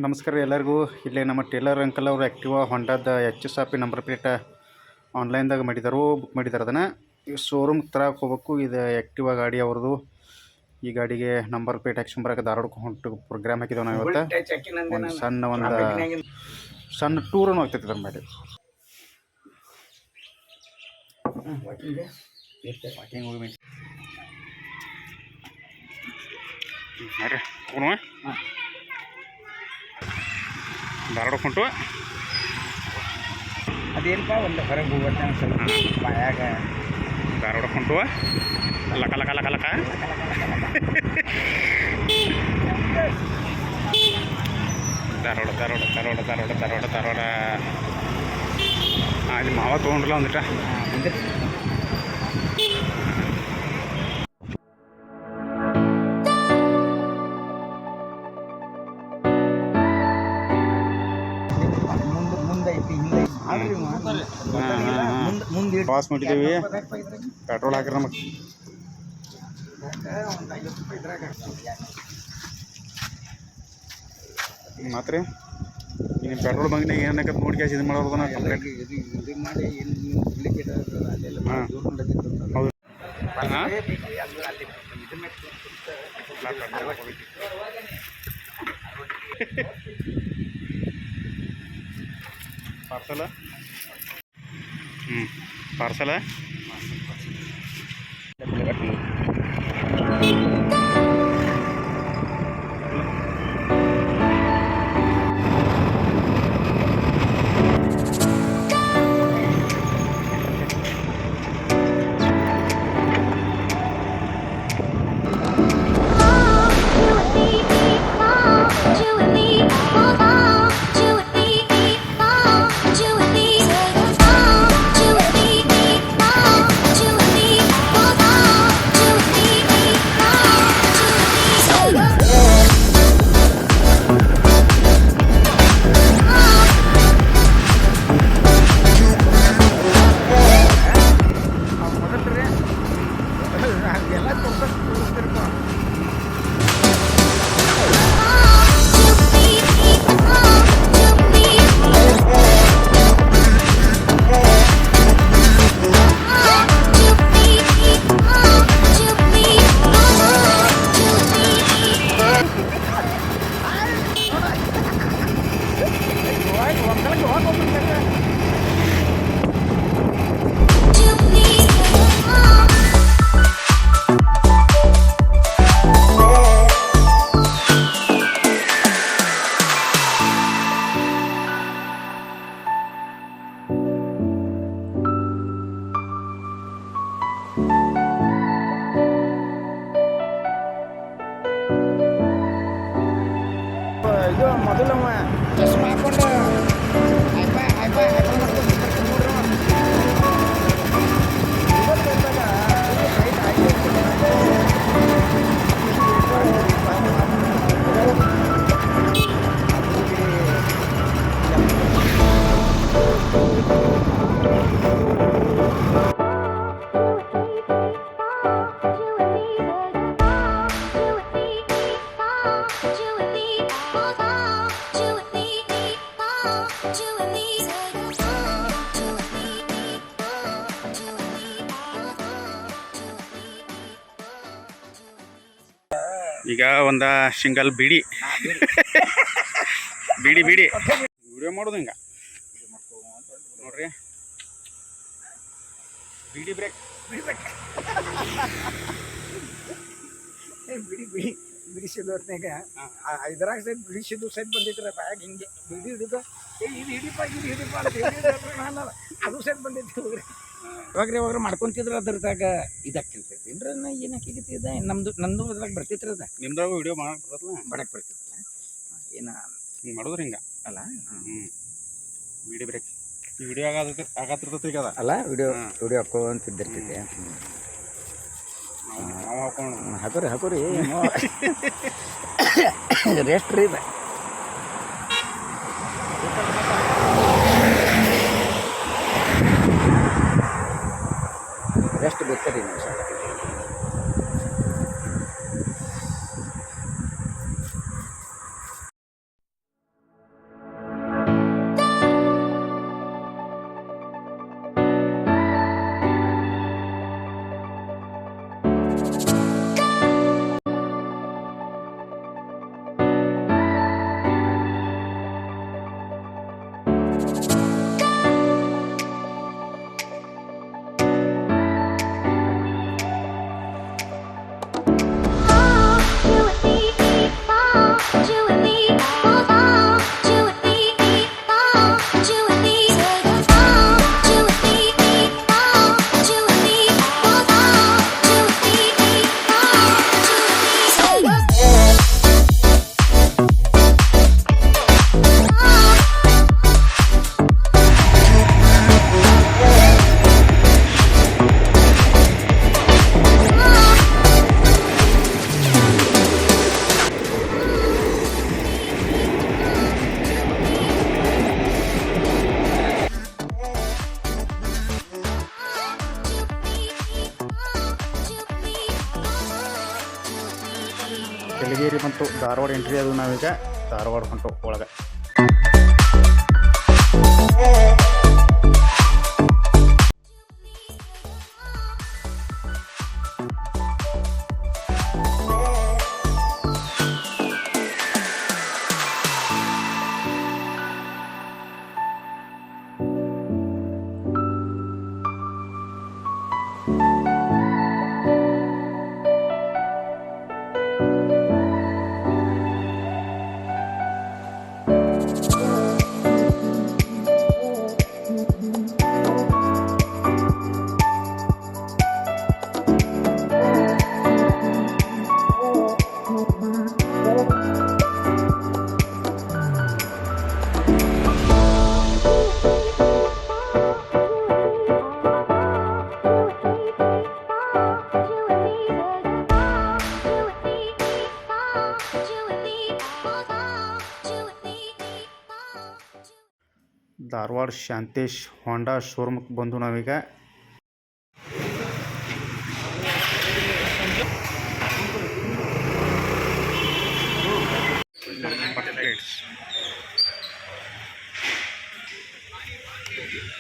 ನಮಸ್ಕಾರ ಎಲ್ಲರಿಗೂ. ಇಲ್ಲೇ ನಮ್ಮ ಟೇಲರ್ ಅಂಕಲ್ ಅವರು ಆ್ಯಕ್ಟಿವಾ ಹೊಂಡದ HSRP ನಂಬರ್ ಪ್ಲೇಟ್ ಆನ್ಲೈನ್ದಾಗ ಬುಕ್ ಮಾಡಿದ್ದಾರೆ. ಅದನ್ನು ಈ ಶೋರೂಮ್ ತರಕ್ಕೆ ಹೋಗ್ಬೇಕು. ಇದು ಆ್ಯಕ್ಟಿವಾ ಗಾಡಿ ಅವ್ರದ್ದು. ಈ ಗಾಡಿಗೆ ನಂಬರ್ ಪ್ಲೇಟ್ ಹಾಕ್ಸ್ಕೊಂಬರಕ್ಕೆ ಧಾರವಾಡಕ್ಕೆ ಹೊಂಟು ಪ್ರೋಗ್ರಾಮ್ ಹಾಕಿದ್ದೇವೆ ನಾವು ಇವತ್ತು. ಒಂದು ಸಣ್ಣ ಟೂರನ್ನು ಆಗ್ತೈತೆ ಇದ್ರ ಮೇಲೆ. ವಾಕಿಂಗ್ ಹೋಗಿ ಧಾರವಾಡಕ್ಕೆ ಹೊಂಟು ಅದೇನಪ್ಪ ಒಂದು ಹೊರಗೆ ಹೋಗ್ಬರ್ತಾನೆ ಸ್ವಲ್ಪ ಬಾಯಾಗ ಧಾರವಾಡಕ್ಕೆ ಹೊಂಟು ಲಕ ಲಕ ಲಕ ಲಕ ಧಾರವಾಡ ಧಾರವಾಡ ಧಾರವಾಡ ಧಾರವಾಡ ಧಾರವಾಡ ಧಾರವಾಡ ಅಲ್ಲಿ ಮಾವ ತೊಗೊಂಡ್ರಲ್ಲ ಒಂದಿಟ. ಪಾಸ್ ಮಾಡಿದ್ದೀವಿ. ಪೆಟ್ರೋಲ್ ಹಾಕಿರ ನಮಗೆ ಮಾತ್ರ ಇನ್ನು ಪೆಟ್ರೋಲ್ ಬಂಕ್ನಾಗ ಏನಕ್ಕೆ ನೋಡಿ ಕ್ಯಾಶ್ ಇದು ಮಾಡೋದು ಹೌದು. ಪಾರ್ಸಲ ಪಾರ್ಸಲ ಇದು ಮೊದಲು ಚಸ್ಮಾ ಹಾಕೊಂಡು ಈಗ ಒಂದು ಸಿಂಗಲ್ ಬಿಡಿ ಬಿಡಿ ಬಿಡಿ ವಿಡಿಯೋ ಮಾಡೋದು ಹಿಂಗೆ ನೋಡ್ರಿ. ಬಿಡಿ ಬ್ರೇಕ್ ಬಿಡಿ ಬಿಡಿ ಬಿಡಿಸಿದ್ದು ಹೊತ್ನಾಗ ಇದ್ರಾಗ ಸೈಡ್ ಬಿಡಿಸಿದ್ದು ಸೈಡ್ ಬಂದಿದ್ರೆ ಬ್ಯಾಗ್ ಹಿಂಗೆ ಬಿಡಿ ಹಿಡಿದು ಇದು ಹಿಡಿಪ ಅಂತ ನಾನು ಅದು ಸೈಡ್ ಬಂದಿತ್ತು. ಇವಾಗ ಮಾಡ್ಕೊತಿದ್ರೆ ಅದ್ರದಾಗ ಇದಾಗ್ತಿರ್ತೈತಿ ಅಂದ್ರೆ ಏನಾಕಿಗೈತಿ ಇದೆ ನಂದು ಅದ್ರಾಗ ಬರ್ತೈತ್ರಿ ಅದ ನಿಮ್ದಾಗ ವಿಡಿಯೋ ಮಾಡಕ್ಕೆ ಬರ್ತೈತಲ್ಲ ಏನ ಹಿಂಗೆ ಮಾಡೋದ್ರಿ ಹಿಂಗೆ ಅಲ್ಲ. ಬಿಡಿ ಬ್ರೇಕ್ ಈ ವಿಡಿಯೋ ಆಗತ್ತಿರ್ತೈತಿ ಈಗ ಅಲ್ಲ ವಿಡಿಯೋ ಹಾಕೋಂತಿದ್ದಿರ್ತೈತೆ. ನಾವು ಹಾಕೊಂಡು ಹಾಕೋರಿ ರೆಸ್ಟ್ ರೀ ಇದೆ. ರೆಸ್ಟ್ ಬೇಕ್ರಿ ನಿಮಿಷ. ಧಾರವಾಡ ಎಂಟ್ರಿ ಅದು ನಾವೀಗ ಧಾರವಾಡ ಹೊಂಟು ಒಳಗೆ. ಧಾರವಾಡ ಶಾಂತೇಶ್ ಹೋಂಡಾ ಶೋರೂಮ್ಗೆ ಬಂದು ನಾವೀಗ.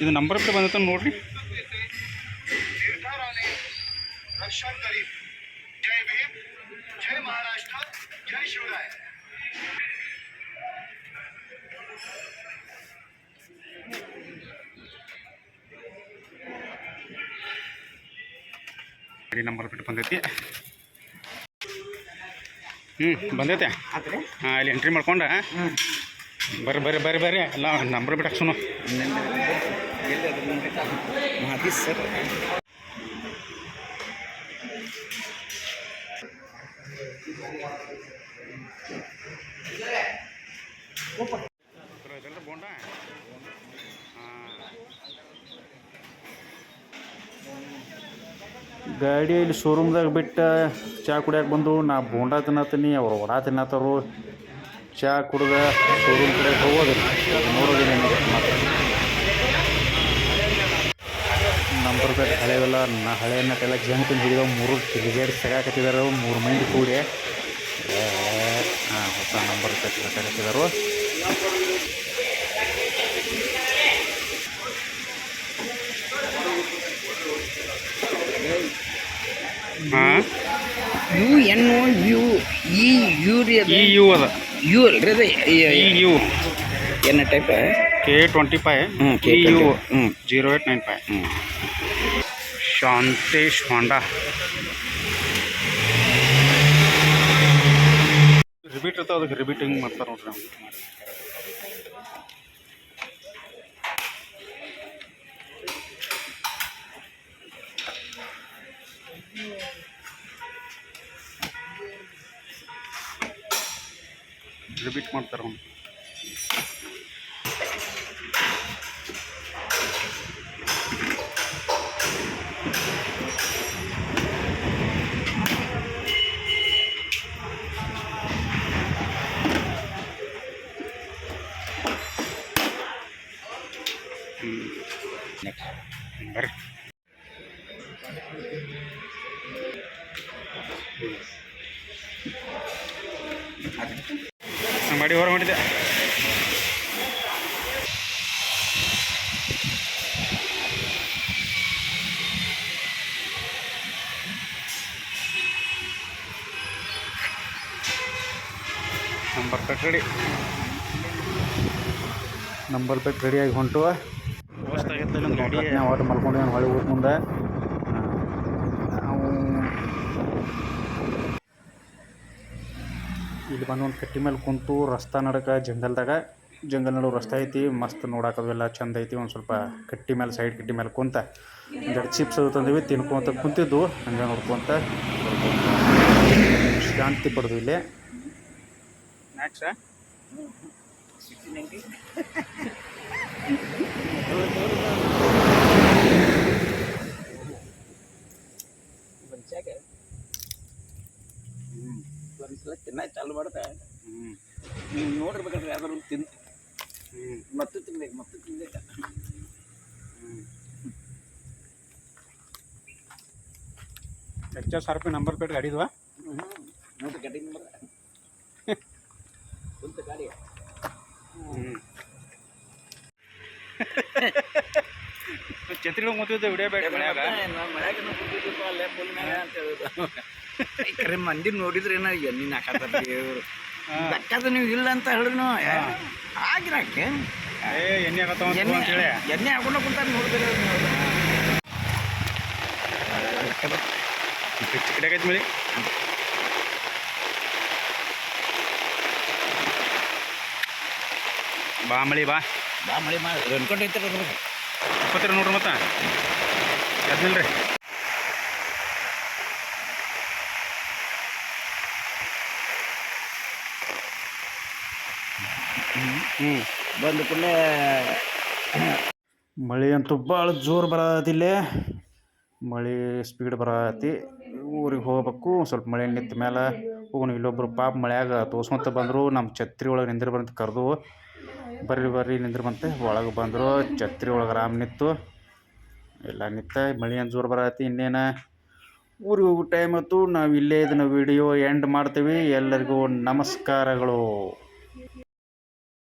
ಇದು ನಂಬರ್ ಪ್ಲೇಟ್ ಬಂದೈತೆ ನೋಡ್ರಿ. ನಂಬರ್ ಪ್ಲೇಟ್ ಬಂದೈತಿ. ಬಂದೈತೆ. ಹಾಂ, ಇಲ್ಲಿ ಎಂಟ್ರಿ ಮಾಡ್ಕೊಂಡ ಬರ್ರಿ ಬರ್ರಿ ಬರ್ರಿ ಬರ್ರಿ ಎಲ್ಲ ನಂಬರ್ ಪ್ಲೇಟ್ ಹಾಕ್ಸೋನು. ಸರ್ ಬೋಂಡ. ಗಾಡಿ ಇಲ್ಲಿ ಶೋರೂಮ್ದಾಗ ಬಿಟ್ಟು ಚಹಾ ಕುಡಿಯೋಕೆ ಬಂದು ನಾ ಬೋಂಡ ತಿನ್ನತ್ತೀನಿ, ಅವ್ರು ವಡ ತಿನ್ನತ್ತರು. ಚಹಾ ಕುಡ್ದ ಶೋರೂಮ್ ಕಡೆ ಹೋಗೋದಿಲ್ಲ, ನೋಡೋದಿಲ್ಲ. ನಂಬರ್ ಪ್ಲೇಟ್ ಹಳೆವೆಲ್ಲ ಹಳೆ ನಟೆಲ್ಲ ಜಂಕ್ ಹಿಡಿದವು. 3 ಟಿಲಿಗೇಟ್ ತೆಗಾಕತ್ತಿದ್ದಾರೆ 3 ಮಂದಿ ಕೂಡಿ. ಹಾಂ, ಹೊಸ ನಂಬರ್ ಪ್ಲೇಟ್ ತೆಗಾಕತ್ತಿದ್ದಾರೆ. ಹಾಂ, ಯು ಅದ ಯು ಅಲ್ರಿ ಅದು ಯು என்ன ಟೈಪ್ K25 EU 0895. ಶಾಂತೇಶ್ ಹೋಂಡಾ. ರಿಬೀಟ್ ಇರ್ತಾವೆ, ಅದಕ್ಕೆ ರಿಬೀಟ್ ಹಿಂಗೆ ಮಾಡ್ತಾರೆ ನೋಡ್ರಿ. ರಿಬೀಟ್ ಮಾಡ್ತಾರೆ ಅವ್ನು. ಬರ್ರಿ. ಮಾಡಿ ಹೊರ ಮಾಡಿದ್ದೆ. Number plate ready. Number plate ರೆಡಿಯಾಗಿ ಹೊಂಟುವ. ಗಾಡಿ ಆರ್ಡರ್ ಮಾಡ್ಕೊಂಡು ನಾನು ಹೊಳೆ ಊಟ ಮುಂದೆ ನಾವು ಇಲ್ಲಿ ಬಂದು ಒಂದು ಕಟ್ಟಿ ಮೇಲೆ ಕುಂತು ರಸ್ತಾ ನಡಕ ಜಂಗಲ್ ನಡು ರಸ್ತೆ ಐತಿ. ಮಸ್ತ್ ನೋಡಾಕವೆಲ್ಲ ಚಂದ ಐತಿ. ಒಂದು ಸ್ವಲ್ಪ ಕಟ್ಟಿ ಮೇಲೆ ಸೈಡ್ ಕಟ್ಟಿ ಮೇಲೆ ಕುಂತ ಒಂದೆರಡು ಚಿಪ್ಸ್ ಅದು ತಂದಿವಿ, ತಿನ್ಕೊಂತ ಕುಂತಿದ್ದು. ಹಂಗೆ ನೋಡ್ಕೊಂತ ಶಾಂತಿ ಪಡೆದು ಇಲ್ಲಿ. ಮ್ಯಾಕ್ಸ ಒಂದ್ಸಲ ತಿನ್ನಾಕ ಚಾಲು ಮಾಡ್ತಾ ನೀವು ನೋಡಿರ್ಬೇಕಂದ್ರೆ ಯಾವ್ದಾರು ತಿಂದು ಮತ್ತು ತಿನ್ಬೇಕು. HSRP ನಂಬರ್ ಪ್ಲೇಟ್ ಗಾಡಿದ್ವಾ? ನೋಡ್ರಿ ಗಾಡಿ ನಂಬರ್ ಛತ್ರಿಗಳು ಮುತ್ತಿದ್ದೆ ವಿಡಿಯೋ ಬೇಡ ಮನ್ಯಾಗ ಮಳ್ಯಾಗನ ಕೂತಿದ್ದಪ್ಪ ಅಲ್ಲೇ ಫುಲ್ ಮ್ಯಾಗ ಅಂತ ಹೇಳೋದು ಕರೆ ಮಂದಿ ನೋಡಿದ್ರೆ ಏನೋ ಎಣ್ಣೆ ಹಾಕತ್ತ ಇವರು ಬೆಕ್ಕದ ನೀವು ಇಲ್ಲ ಅಂತ ಹೇಳಿದ್ರು ಆಗಿರಾಕೆ ಏ ಎಣ್ಣೆ ಆಗತ್ತಾವ ಅಂತ ಹೇಳಿ ಎಣ್ಣೆ ಹಾಕೊಂಡು ಕುಂತಾರೆ ನೋಡ್ತಾರೆ ಕಿಟಕೈತಿ ಮಳಿ ಬಾ ಮಳಿ ಬಾ ಬಾ ಮಳೆ ಮಾಡಿ ಅನ್ಕೊಂಡೈತೆ ಇಪ್ಪತ್ತರ ನೋಡ್ರಿ ಮತ್ತೆ ಅದ್ನಿಲ್ರಿ ಬಂದು ಕೂಡಲೇ ಮಳೆ ಅಂತೂ ಭಾಳ ಜೋರು ಬರತ್ತಿಲ್ಲೇ ಮಳೆ ಸ್ಪೀಡ್ ಬರತ್ತಿ ಊರಿಗೆ ಹೋಗ್ಬೇಕು ಸ್ವಲ್ಪ ಮಳೆ ನಿಂತ ಮೇಲೆ ಹೋಗೋಣ ಇಲ್ಲೊಬ್ರು ಪಾಪ ಮಳ್ಯಾಗ ತೋರ್ಸ್ಕೊಂತ ಬಂದರು ನಮ್ಮ ಛತ್ರಿ ಒಳಗೆ ನಿಂದಿರ್ ಬಂತ ಕರೆದು ಬರ್ರಿ ನಿಂದ್ರ ಬಂತೆ ಒಳಗೆ ಬಂದರು ಛತ್ರಿ ಒಳಗೆ ಆರಾಮ್ ನಿಂತು ಎಲ್ಲ ನಿಂತ ಮಳೆ ಅಂತ ಜೋರು ಬರತ್ತಿ ಇನ್ನೇನು ಊರಿಗೆ ಹೋಗೋ ಟೈಮ್ ಆಯ್ತು ನಾವು ಇಲ್ಲೇ ಇದನ್ನು ವಿಡಿಯೋ ಎಂಡ್ ಮಾಡ್ತೀವಿ ಎಲ್ಲರಿಗೂ ನಮಸ್ಕಾರಗಳು.